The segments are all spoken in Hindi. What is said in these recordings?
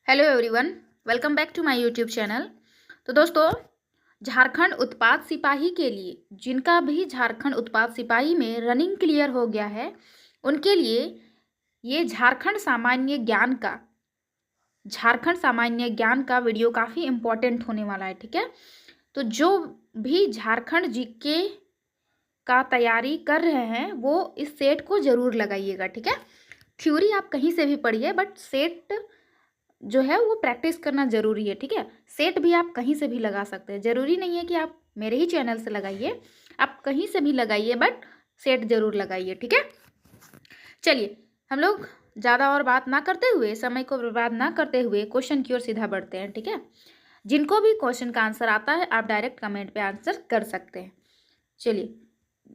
Hello everyone, welcome back to my YouTube channel. तो दोस्तों, झारखंड उत्पाद सिपाही के लिए जिनका भी झारखंड उत्पाद सिपाही में रनिंग क्लियर हो गया है, उनके लिए ये झारखंड सामान्य ज्ञान का वीडियो काफ़ी इम्पोर्टेंट होने वाला है। ठीक है, तो जो भी झारखंड जीके का तैयारी कर रहे हैं वो इस सेट को ज़रूर लगाइएगा। ठीक है, थ्योरी आप कहीं से भी पढ़िए, बट सेट जो है वो प्रैक्टिस करना ज़रूरी है। ठीक है, सेट भी आप कहीं से भी लगा सकते हैं, ज़रूरी नहीं है कि आप मेरे ही चैनल से लगाइए, आप कहीं से भी लगाइए, बट सेट ज़रूर लगाइए। ठीक है, चलिए हम लोग ज़्यादा और बात ना करते हुए, समय को बर्बाद ना करते हुए क्वेश्चन की ओर सीधा बढ़ते हैं। ठीक है, जिनको भी क्वेश्चन का आंसर आता है आप डायरेक्ट कमेंट पे आंसर कर सकते हैं। चलिए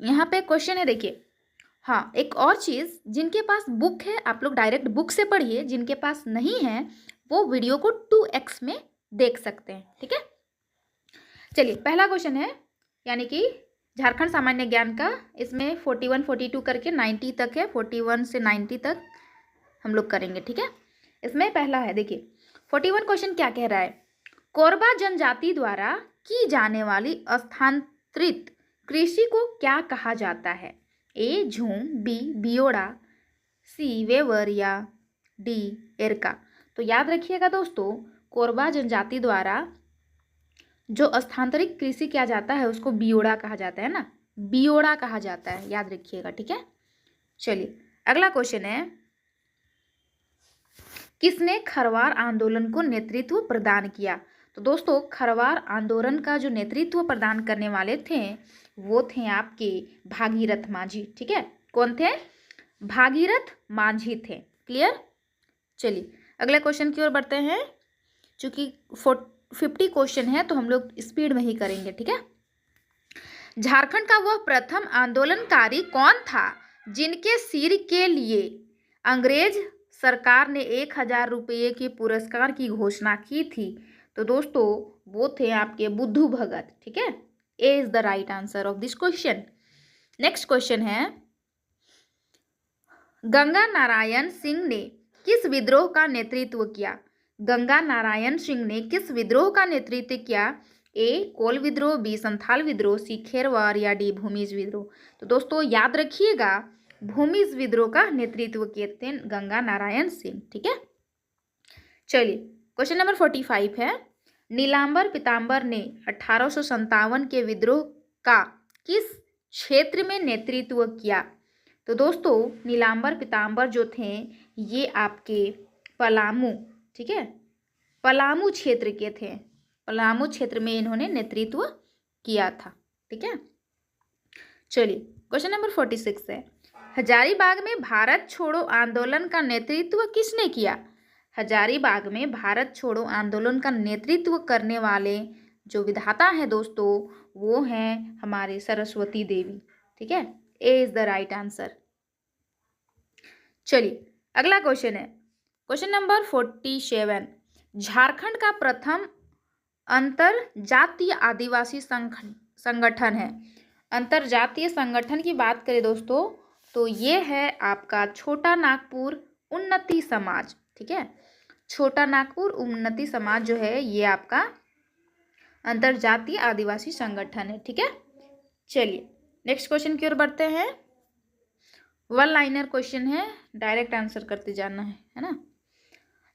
यहाँ पे क्वेश्चन है, देखिए। हाँ, एक और चीज़, जिनके पास बुक है आप लोग डायरेक्ट बुक से पढ़िए, जिनके पास नहीं है वो वीडियो को 2x में देख सकते हैं। ठीक है, चलिए पहला क्वेश्चन है, यानी कि झारखंड सामान्य ज्ञान का, इसमें 41 42 करके 90 तक है, 41 से 90 तक हम लोग करेंगे। ठीक है, इसमें पहला है, देखिए 41 क्वेश्चन क्या कह रहा है। कोरबा जनजाति द्वारा की जाने वाली स्थानांतरित कृषि को क्या कहा जाता है? ए झूम, बी बियोड़ा, सी वेवर या डी एरका। तो याद रखिएगा दोस्तों, कोरबा जनजाति द्वारा जो स्थानांतरित कृषि किया जाता है उसको बियोड़ा कहा जाता है ना, बियोड़ा कहा जाता है, याद रखिएगा। ठीक है, चलिए अगला क्वेश्चन है, किसने खरवार आंदोलन को नेतृत्व प्रदान किया? तो दोस्तों, खरवार आंदोलन का जो नेतृत्व प्रदान करने वाले थे वो थे आपके भागीरथ मांझी। ठीक है, कौन थे? भागीरथ मांझी थे। क्लियर? चलिए अगले क्वेश्चन की ओर बढ़ते हैं। चूंकि 50 क्वेश्चन है तो हम लोग स्पीड में ही करेंगे। ठीक है, झारखंड का वह प्रथम आंदोलनकारी कौन था जिनके सिर के लिए अंग्रेज सरकार ने 1000 रुपये के पुरस्कार की घोषणा की थी? तो दोस्तों वो थे आपके बुद्धू भगत। ठीक है, A is the right answer of this question. Next question है, गंगा नारायण सिंह ने किस विद्रोह का नेतृत्व किया? गंगा नारायण सिंह ने किस विद्रोह का नेतृत्व किया? ए कोल विद्रोह, बी संथाल विद्रोह, सी खेरवार या डी भूमिज विद्रोह। तो दोस्तों याद रखिएगा, भूमिज विद्रोह का नेतृत्व किए थे गंगा नारायण सिंह। ठीक है, चलिए क्वेश्चन नंबर 45 है, नीलांबर पीताम्बर ने 1857 के विद्रोह का किस क्षेत्र में नेतृत्व किया? तो दोस्तों नीलांबर पीताम्बर जो थे ये आपके पलामू, ठीक है, पलामू क्षेत्र के थे, पलामू क्षेत्र में इन्होंने नेतृत्व किया था। ठीक है, चलिए क्वेश्चन नंबर 46 है, हजारीबाग में भारत छोड़ो आंदोलन का नेतृत्व किसने किया? हजारीबाग में भारत छोड़ो आंदोलन का नेतृत्व करने वाले जो विधाता हैं दोस्तों वो हैं हमारे सरस्वती देवी। ठीक है, A is the right answer. चलिए अगला क्वेश्चन है, क्वेश्चन नंबर 47, झारखंड का प्रथम अंतर जातीय आदिवासी संगठन है। अंतर जातीय संगठन की बात करें दोस्तों तो ये है आपका छोटा नागपुर उन्नति समाज। ठीक है, छोटा नागपुर उन्नति समाज जो है ये आपका अंतरजातीय आदिवासी संगठन है। ठीक है, चलिए नेक्स्ट क्वेश्चन की ओर बढ़ते हैं। वन लाइनर क्वेश्चन है, डायरेक्ट आंसर करते जाना है ना।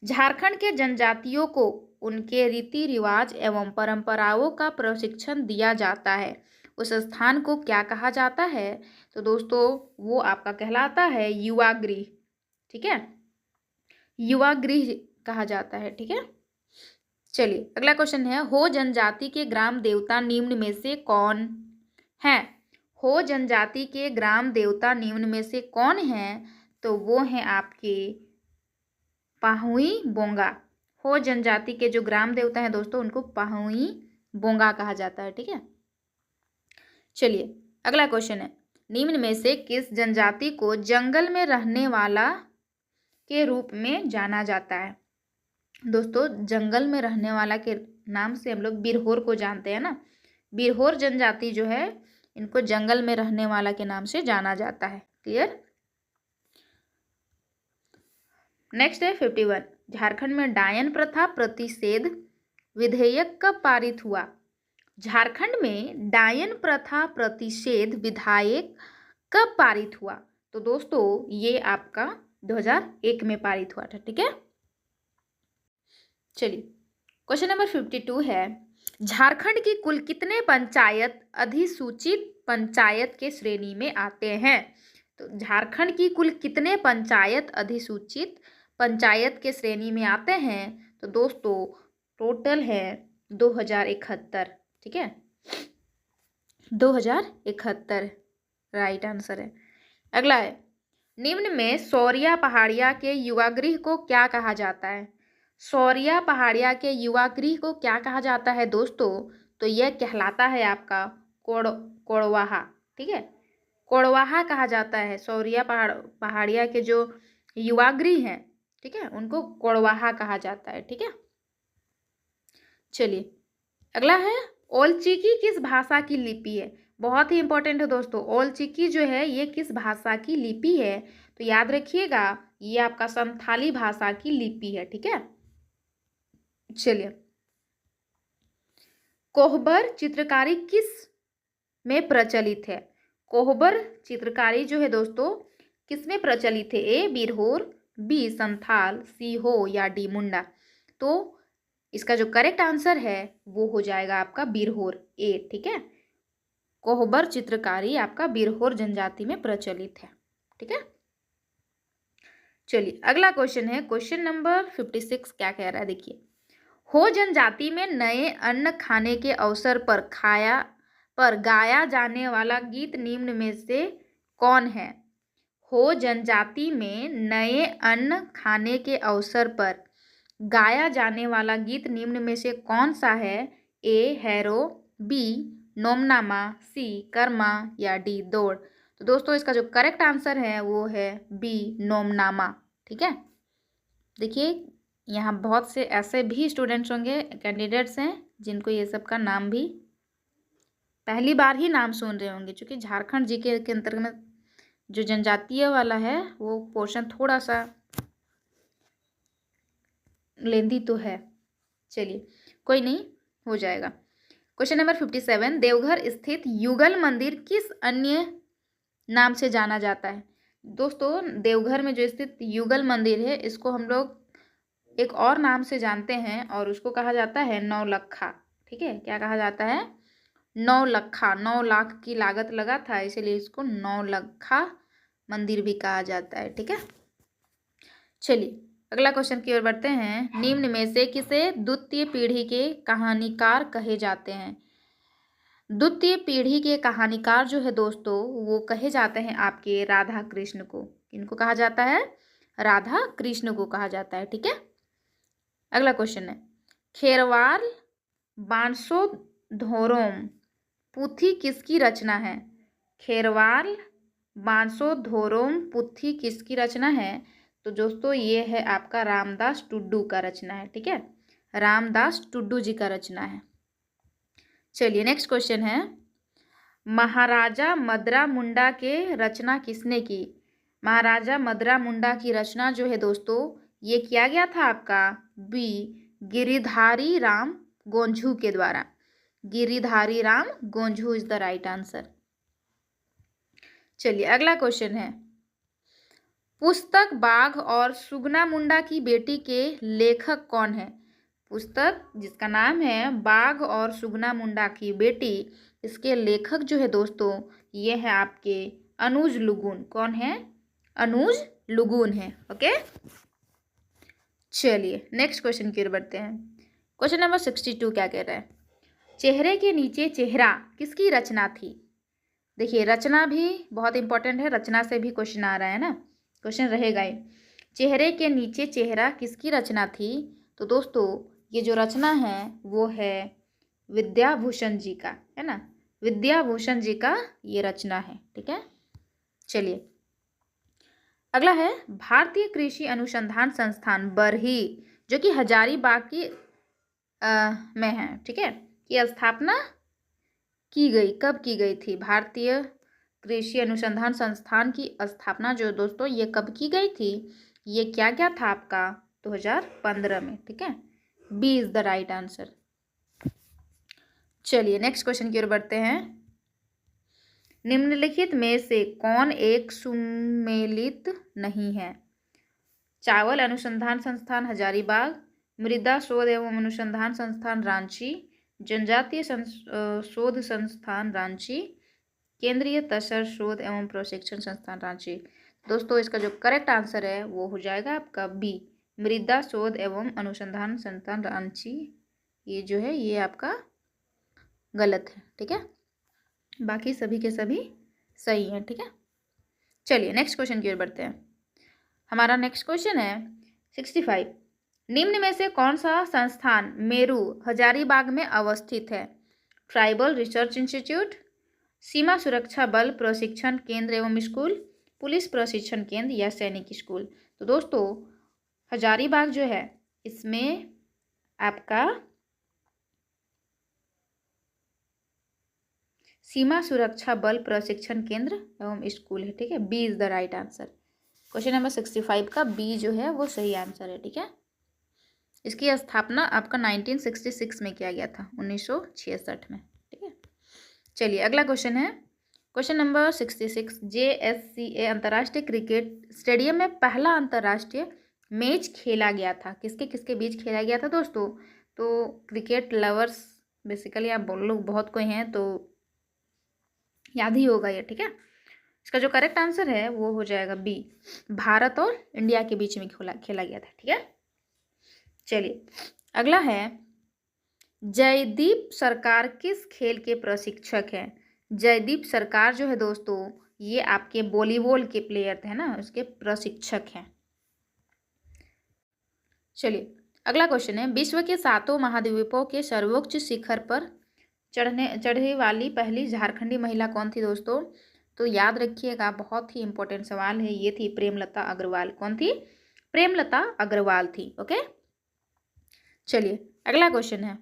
झारखंड के जनजातियों को उनके रीति रिवाज एवं परंपराओं का प्रशिक्षण दिया जाता है, उस स्थान को क्या कहा जाता है? तो दोस्तों वो आपका कहलाता है युवा गृह। ठीक है, युवा गृह कहा जाता है। ठीक है, चलिए अगला क्वेश्चन है, हो जनजाति के ग्राम देवता निम्न में से कौन है? हो जनजाति के ग्राम देवता निम्न में से कौन है? तो वो हैं आपके पाहुई बोंगा। हो जनजाति के जो ग्राम देवता हैं दोस्तों उनको पाहुई बोंगा कहा जाता है। ठीक है, चलिए अगला क्वेश्चन है, निम्न में से किस जनजाति को जंगल में रहने वाला के रूप में जाना जाता है? दोस्तों जंगल में रहने वाला के नाम से हम लोग बिरहोर को जानते हैं ना, बिरहोर जनजाति जो है इनको जंगल में रहने वाला के नाम से जाना जाता है। क्लियर? नेक्स्ट है 51, झारखंड में डायन प्रथा प्रतिषेध विधेयक कब पारित हुआ? झारखंड में डायन प्रथा प्रतिषेध विधेयक कब पारित हुआ? तो दोस्तों ये आपका 2001 में पारित हुआ था। ठीक है, चलिए क्वेश्चन नंबर 52 है, झारखंड की कुल कितने पंचायत अधिसूचित पंचायत के श्रेणी में आते हैं? तो झारखंड की कुल कितने पंचायत अधिसूचित पंचायत के श्रेणी में आते हैं? तो दोस्तों टोटल है 2071। ठीक है, 2071 राइट आंसर है। अगला है, निम्न में सौरिया पहाड़िया के युवा गृह को क्या कहा जाता है? सौरिया पहाड़िया के युवा गृह को क्या कहा जाता है दोस्तों? तो यह कहलाता है आपका कोड़वाहा। ठीक है, कोड़वाहा कहा जाता है। सौरिया पहाड़िया के जो युवा गृह हैं, ठीक है, उनको कोड़वाहा कहा जाता है। ठीक है, चलिए अगला है, ओलचिकी किस भाषा की लिपि है? बहुत ही इंपॉर्टेंट है दोस्तों, ओलचिकी जो है ये किस भाषा की लिपि है? तो याद रखिएगा ये आपका संथाली भाषा की लिपि है। ठीक है, चलिए कोहबर चित्रकारी किस में प्रचलित है? कोहबर चित्रकारी जो है दोस्तों किस में प्रचलित है? ए बिरहोर, बी संथाल, सी हो या डी मुंडा। तो इसका जो करेक्ट आंसर है वो हो जाएगा आपका बिरहोर, ए। ठीक है, कोहबर चित्रकारी आपका बिरहोर जनजाति में प्रचलित है। ठीक है, चलिए अगला क्वेश्चन है, क्वेश्चन नंबर 56 क्या कह रहा है देखिए, हो जनजाति में नए अन्न खाने के अवसर पर गाया जाने वाला गीत निम्न में से कौन है? हो जनजाति में नए अन्न खाने के अवसर पर गाया जाने वाला गीत निम्न में से कौन सा है? ए हैरो, बी नोमनामा, सी कर्मा या डी दौड़। तो दोस्तों इसका जो करेक्ट आंसर है वो है बी नोमनामा। ठीक है, देखिए यहाँ बहुत से ऐसे भी स्टूडेंट्स होंगे, कैंडिडेट्स हैं जिनको ये सब का नाम भी पहली बार ही नाम सुन रहे होंगे, क्योंकि झारखंड जीके के अंतर्गत जो जनजातीय वाला है वो पोर्शन थोड़ा सा लेंदी तो है। चलिए कोई नहीं, हो जाएगा। क्वेश्चन नंबर 57, देवघर स्थित युगल मंदिर किस अन्य नाम से जाना जाता है? दोस्तों देवघर में जो स्थित युगल मंदिर है इसको हम लोग एक और नाम से जानते हैं और उसको कहा जाता है नौलखा। ठीक है, क्या कहा जाता है? नौलखा। 9 लाख की लागत लगा था इसीलिए इसको नौलखा मंदिर भी कहा जाता है। ठीक है, चलिए अगला क्वेश्चन की ओर बढ़ते हैं, निम्न में से किसे द्वितीय पीढ़ी के कहानीकार कहे जाते हैं? द्वितीय पीढ़ी के कहानीकार जो है दोस्तों वो कहे जाते हैं आपके राधा कृष्ण को। किनको कहा जाता है? राधा कृष्ण को कहा जाता है। ठीक है, अगला क्वेश्चन है, खेरवाल बांसो धोरोम पुथी किसकी रचना है? खेरवाल बांसो धोरोम पुथी किसकी रचना है? तो दोस्तों ये है आपका रामदास टुड्डू का रचना है। ठीक है, रामदास टुड्डू जी का रचना है। चलिए नेक्स्ट क्वेश्चन है, महाराजा मदरा मुंडा के रचना किसने की? महाराजा मदरा मुंडा की रचना जो है दोस्तों ये किया गया था आपका बी गिरिधारी राम गोंझू के द्वारा। Giridhari Ram Gonjhu is the right answer. चलिए अगला क्वेश्चन है, पुस्तक बाघ और सुगना मुंडा की बेटी के लेखक कौन है? पुस्तक जिसका नाम है बाघ और सुगना मुंडा की बेटी, इसके लेखक जो है दोस्तों ये है आपके अनुज लुगुन। कौन है? अनुज लुगुन है। ओके, चलिए नेक्स्ट क्वेश्चन की ओर बढ़ते हैं। क्वेश्चन नंबर 62 क्या कह रहा है, चेहरे के नीचे चेहरा किसकी रचना थी? देखिए रचना भी बहुत इंपॉर्टेंट है, रचना से भी क्वेश्चन आ रहा है ना, क्वेश्चन रहेगा ही। चेहरे के नीचे चेहरा किसकी रचना थी? तो दोस्तों ये जो रचना है वो है विद्याभूषण जी का, है ना, विद्याभूषण जी का ये रचना है। ठीक है, चलिए अगला है, भारतीय कृषि अनुसंधान संस्थान बरही जो कि हजारीबाग की में है, ठीक है, की स्थापना की गई, कब की गई थी? भारतीय कृषि अनुसंधान संस्थान की स्थापना जो दोस्तों ये कब की गई थी? ये क्या क्या था आपका 2015 में, ठीक है। B is the right answer. चलिए नेक्स्ट क्वेश्चन की ओर बढ़ते हैं। निम्नलिखित में से कौन एक सुमेलित नहीं है? चावल अनुसंधान संस्थान हजारीबाग, मृदा शोध एवं अनुसंधान संस्थान रांची, जनजातीय शोध संस्थान रांची, केंद्रीय तसर शोध एवं प्रशिक्षण संस्थान रांची। दोस्तों इसका जो करेक्ट आंसर है वो हो जाएगा आपका बी, मृदा शोध एवं अनुसंधान संस्थान रांची। ये जो है ये आपका गलत है, ठीक है। बाकी सभी के सभी सही हैं, ठीक है। चलिए नेक्स्ट क्वेश्चन की ओर बढ़ते हैं। हमारा नेक्स्ट क्वेश्चन है 65। निम्न में से कौन सा संस्थान मेरू हजारीबाग में अवस्थित है? ट्राइबल रिसर्च इंस्टीट्यूट, सीमा सुरक्षा बल प्रशिक्षण केंद्र एवं स्कूल, पुलिस प्रशिक्षण केंद्र या सैनिक स्कूल। तो दोस्तों हजारीबाग जो है इसमें आपका सीमा सुरक्षा बल प्रशिक्षण केंद्र एवं स्कूल है, ठीक है। B is the right answer. Question number 65 का बी जो है वो सही आंसर है, ठीक है। इसकी स्थापना आपका 1966 में किया गया था, 1966 में, ठीक है। चलिए अगला क्वेश्चन है क्वेश्चन नंबर 66। JSCA अंतर्राष्ट्रीय क्रिकेट स्टेडियम में पहला अंतर्राष्ट्रीय मैच खेला गया था, किसके किसके बीच खेला गया था दोस्तों? तो क्रिकेट लवर्स बेसिकली आप लोग बहुत कोई हैं तो याद ही होगा ये, ठीक है। इसका जो करेक्ट आंसर है वो हो जाएगा बी, भारत और इंडिया के बीच में खेला गया था, ठीक है। चलिए अगला है जयदीप सरकार किस खेल के प्रशिक्षक हैं? जयदीप सरकार जो है दोस्तों ये आपके वॉलीबॉल के प्लेयर थे ना, उसके प्रशिक्षक हैं। चलिए अगला क्वेश्चन है विश्व के 7 महाद्वीपों के सर्वोच्च शिखर पर चढ़ने वाली पहली झारखंडी महिला कौन थी दोस्तों? तो याद रखिएगा बहुत ही इंपॉर्टेंट सवाल है, ये थी प्रेमलता अग्रवाल। कौन थी? प्रेमलता अग्रवाल थी, ओके। चलिए अगला क्वेश्चन है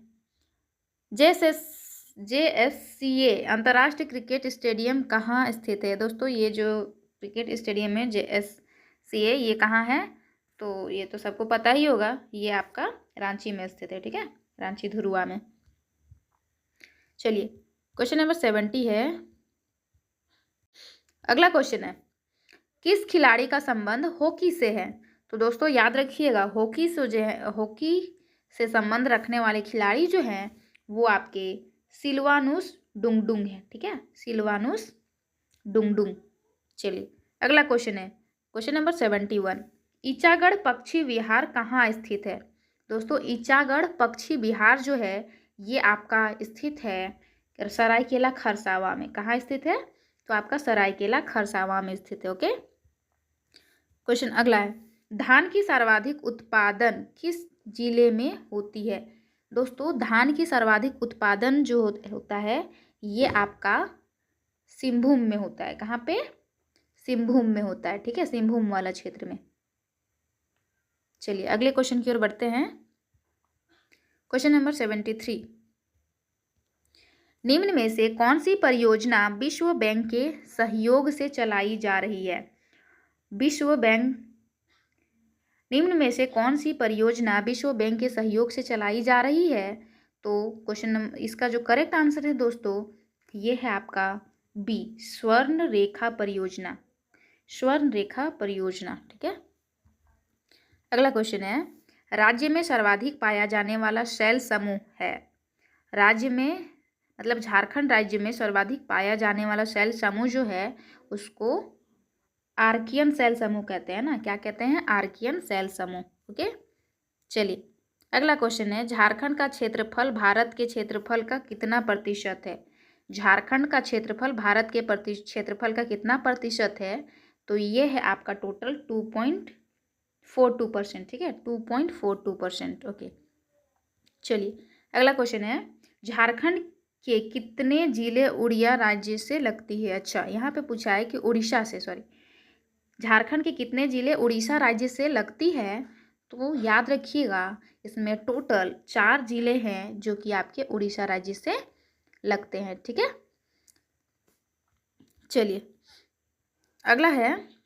JSCA अंतर्राष्ट्रीय क्रिकेट स्टेडियम कहाँ स्थित है? दोस्तों ये जो क्रिकेट स्टेडियम है JSCA ये कहाँ है? तो ये तो सबको पता ही होगा, ये आपका रांची में स्थित है, ठीक है, रांची धुरुआ में। चलिए क्वेश्चन नंबर 70 है। अगला क्वेश्चन है किस खिलाड़ी का संबंध हॉकी से है? तो दोस्तों याद रखिएगा हॉकी से जो है, हॉकी से संबंध रखने वाले खिलाड़ी जो हैं वो आपके सिल्वानुस डुंगडुंग है, ठीक है, सिल्वानुस डुंगडुंग। चलिए अगला क्वेश्चन है क्वेश्चन नंबर 71। ईचागढ़ पक्षी विहार कहाँ स्थित है? दोस्तों ईचागढ़ पक्षी विहार जो है ये आपका स्थित है सरायकेला खरसावा में। कहाँ स्थित है? तो आपका सरायकेला खरसावा में स्थित है, ओके। क्वेश्चन अगला है धान की सर्वाधिक उत्पादन किस जिले में होती है? दोस्तों धान की सर्वाधिक उत्पादन जो होता है ये आपका सिंहभूम में होता है। कहाँ पे? सिंहभूम में होता है, ठीक है, सिंहभूम वाला क्षेत्र में। चलिए अगले क्वेश्चन की ओर बढ़ते हैं। Question number 73। निम्न में से कौन सी परियोजना विश्व बैंक के सहयोग से चलाई जा रही है? विश्व बैंक निम्न में से कौन सी परियोजना विश्व बैंक के सहयोग से चलाई जा रही है? तो क्वेश्चन नंबर इसका जो करेक्ट आंसर है दोस्तों ये है आपका बी, स्वर्ण रेखा परियोजना। स्वर्ण रेखा परियोजना, ठीक है। अगला क्वेश्चन है राज्य में सर्वाधिक पाया जाने वाला सेल समूह है। राज्य में मतलब झारखंड राज्य में सर्वाधिक पाया जाने वाला सेल समूह जो है उसको आर्कियन सेल समूह कहते हैं ना। क्या कहते हैं? आर्कियन सेल समूह, ओके। चलिए अगला क्वेश्चन है झारखंड का क्षेत्रफल भारत के क्षेत्रफल का कितना प्रतिशत है? झारखंड का क्षेत्रफल भारत के क्षेत्रफल का कितना प्रतिशत है? तो ये है आपका टोटल 2.42%, ठीक है, 2.42%, ओके। चलिए अगला क्वेश्चन है झारखंड के कितने जिले उड़िया राज्य से लगती है? अच्छा यहाँ पे पूछा है कि उड़ीसा से, सॉरी, झारखंड के कितने जिले उड़ीसा राज्य से लगती है? तो याद रखिएगा इसमें टोटल 4 जिले हैं जो कि आपके उड़ीसा राज्य से लगते हैं, ठीक है। चलिए अगला है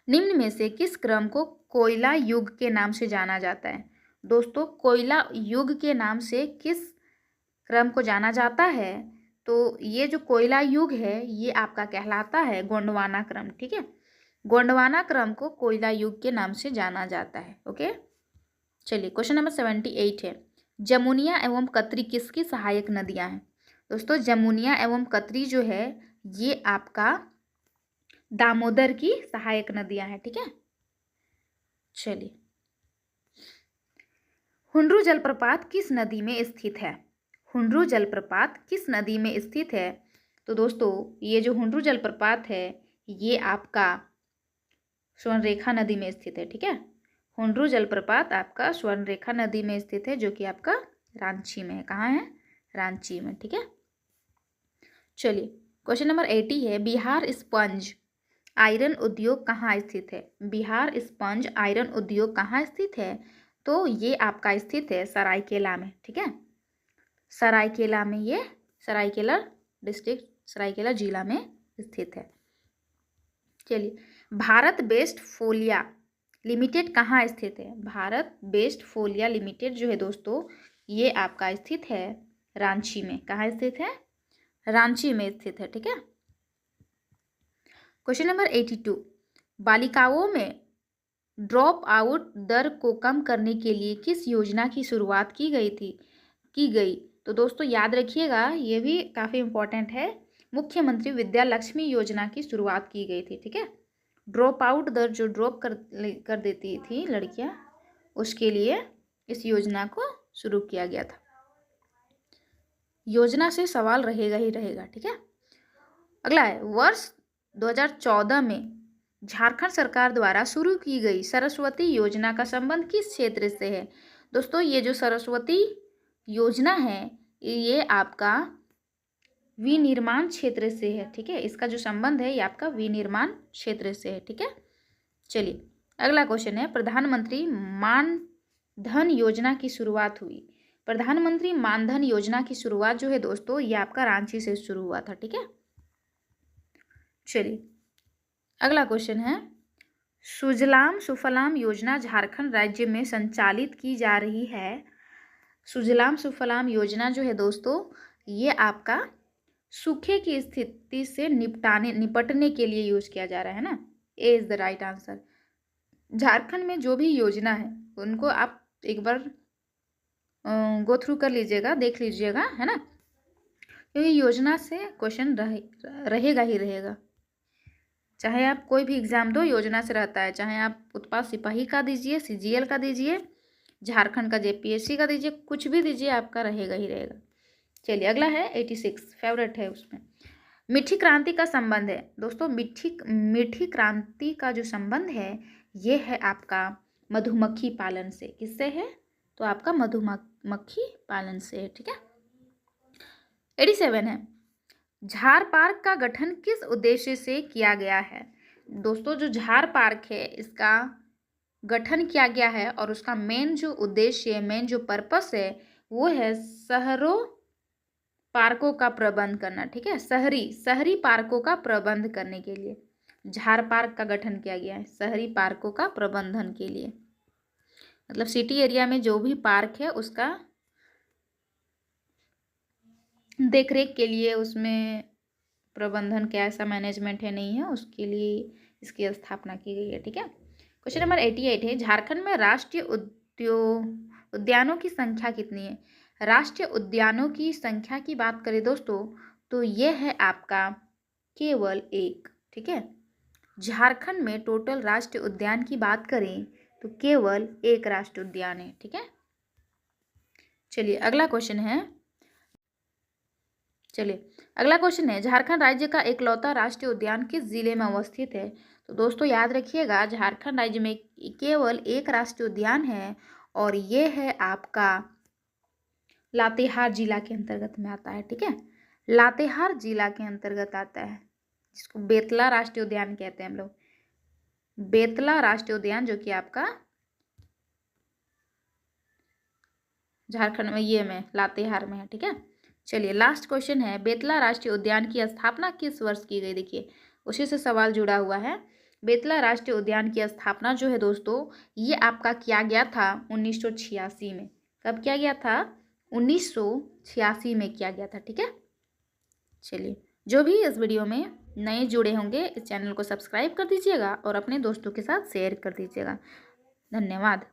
निम्न में से किस क्रम को कोयला युग के नाम से जाना जाता है? दोस्तों, कोयला युग के नाम से किस क्रम को जाना जाता है? तो ये जो कोयला युग है ये आपका कहलाता है गोंडवाना क्रम। ठीक है, गोंडवाना क्रम को कोयला युग के नाम से जाना जाता है। ओके, चलिए क्वेश्चन नंबर 78 है, जमुनिया एवं कतरी किसकी सहायक नदियां हैं? दोस्तों, जमुनिया एवं कतरी जो है ये आपका दामोदर की सहायक नदियां हैं। ठीक है, चलिए, हुंड्रू जलप्रपात किस नदी में स्थित है? हुंड्रू जलप्रपात किस नदी में स्थित है? तो दोस्तों, ये जो हुंड्रू जलप्रपात है ये आपका स्वर्णरेखा नदी में स्थित है। ठीक है, हुंड्रू जलप्रपात आपका स्वर्णरेखा नदी में स्थित है, जो कि आपका रांची में है। कहाँ है? रांची में। ठीक है, चलिए क्वेश्चन नंबर 80 है, बिहार स्पंज आयरन उद्योग कहाँ स्थित है? बिहार स्पंज आयरन उद्योग कहाँ स्थित है? तो ये आपका स्थित है सरायकेला में। ठीक है, सरायकेला में, ये सरायकेला डिस्ट्रिक्ट, सरायकेला जिला में स्थित है। चलिए, भारत बेस्ट फोलिया लिमिटेड कहाँ स्थित है? भारत बेस्ट फोलिया लिमिटेड जो है दोस्तों ये आपका स्थित है रांची में। कहाँ स्थित है? रांची में स्थित है। ठीक है, क्वेश्चन नंबर 82, बालिकाओं में ड्रॉप आउट दर को कम करने के लिए किस योजना की शुरुआत की गई? तो दोस्तों याद रखिएगा, ये भी काफ़ी इम्पोर्टेंट है, मुख्यमंत्री विद्या लक्ष्मी योजना की शुरुआत की गई थी। ठीक है, ड्रॉप आउट दर जो ड्रॉप कर देती थी लड़कियां, उसके लिए इस योजना को शुरू किया गया था। योजना से सवाल रहेगा ही रहेगा। ठीक है, अगला है, वर्ष 2014 में झारखंड सरकार द्वारा शुरू की गई सरस्वती योजना का संबंध किस क्षेत्र से है? दोस्तों, ये जो सरस्वती योजना है ये आपका विनिर्माण क्षेत्र से है। ठीक है, इसका जो संबंध है ये आपका विनिर्माण क्षेत्र से है। ठीक है, चलिए अगला क्वेश्चन है, प्रधानमंत्री मानधन योजना की शुरुआत हुई। प्रधानमंत्री मानधन योजना की शुरुआत जो है दोस्तों ये आपका रांची से शुरू हुआ था। ठीक है, चलिए अगला क्वेश्चन है, सुजलाम सुफलाम योजना झारखंड राज्य में संचालित की जा रही है। सुजलाम सुफलाम योजना जो है दोस्तों ये आपका सूखे की स्थिति से निपटने के लिए यूज किया जा रहा है ना। A is the right answer. Jharkhand में जो भी योजना है उनको आप एक बार गो थ्रू कर लीजिएगा, देख लीजिएगा, है ना, क्योंकि योजना से क्वेश्चन रहेगा ही रहेगा। चाहे आप कोई भी एग्जाम दो योजना से रहता है, चाहे आप उत्पाद सिपाही का दीजिए, सीजीएल का दीजिए, झारखंड का जेपीएससी का दीजिए, कुछ भी दीजिए आपका रहेगा ही रहेगा। चलिए अगला है 86, फेवरेट है उसमें, मीठी क्रांति का संबंध है। दोस्तों, मीठी क्रांति का जो संबंध है ये है आपका मधुमक्खी पालन से। किससे है? तो आपका मधुमक्खी पालन से है। ठीक है, 87 है, झार पार्क का गठन किस उद्देश्य से किया गया है? दोस्तों, जो झार पार्क है इसका गठन किया गया है और उसका मेन जो उद्देश्य, मेन जो पर्पस है वो है शहरों पार्कों का प्रबंध करना। ठीक है, शहरी पार्कों का प्रबंध करने के लिए झार पार्क का गठन किया गया है, शहरी पार्कों का प्रबंधन के लिए। मतलब सिटी एरिया में जो भी पार्क है उसका देखरेख के लिए, उसमें प्रबंधन कैसा मैनेजमेंट है नहीं है, उसके लिए इसकी स्थापना की गई है। ठीक है, क्वेश्चन नंबर 88 है, झारखंड में राष्ट्रीय उद्यानों की संख्या कितनी है? राष्ट्रीय उद्यानों की संख्या की बात करें दोस्तों तो ये है आपका केवल एक। ठीक है, झारखंड में टोटल राष्ट्रीय उद्यान की बात करें तो केवल एक राष्ट्रीय उद्यान है। ठीक है, चलिए अगला क्वेश्चन है, झारखंड राज्य का एकलौता राष्ट्रीय उद्यान किस जिले में अवस्थित है? तो दोस्तों याद रखिएगा, झारखंड राज्य में केवल एक राष्ट्रीय उद्यान है और ये है आपका लातेहार जिला के अंतर्गत में आता है। ठीक है, लातेहार जिला के अंतर्गत आता है, जिसको बेतला राष्ट्रीय उद्यान कहते हैं हम लोग। बेतला राष्ट्रीय उद्यान जो कि आपका झारखंड में ये में लातेहार में है। ठीक है, चलिए लास्ट क्वेश्चन है, बेतला राष्ट्रीय उद्यान की स्थापना किस वर्ष की गई? देखिए उसी से सवाल जुड़ा हुआ है, बेतला राष्ट्रीय उद्यान की स्थापना जो है दोस्तों, ये आपका किया गया था 1986 में। कब किया गया था? 1986 में किया गया था। ठीक है, चलिए, जो भी इस वीडियो में नए जुड़े होंगे इस चैनल को सब्सक्राइब कर दीजिएगा और अपने दोस्तों के साथ शेयर कर दीजिएगा। धन्यवाद।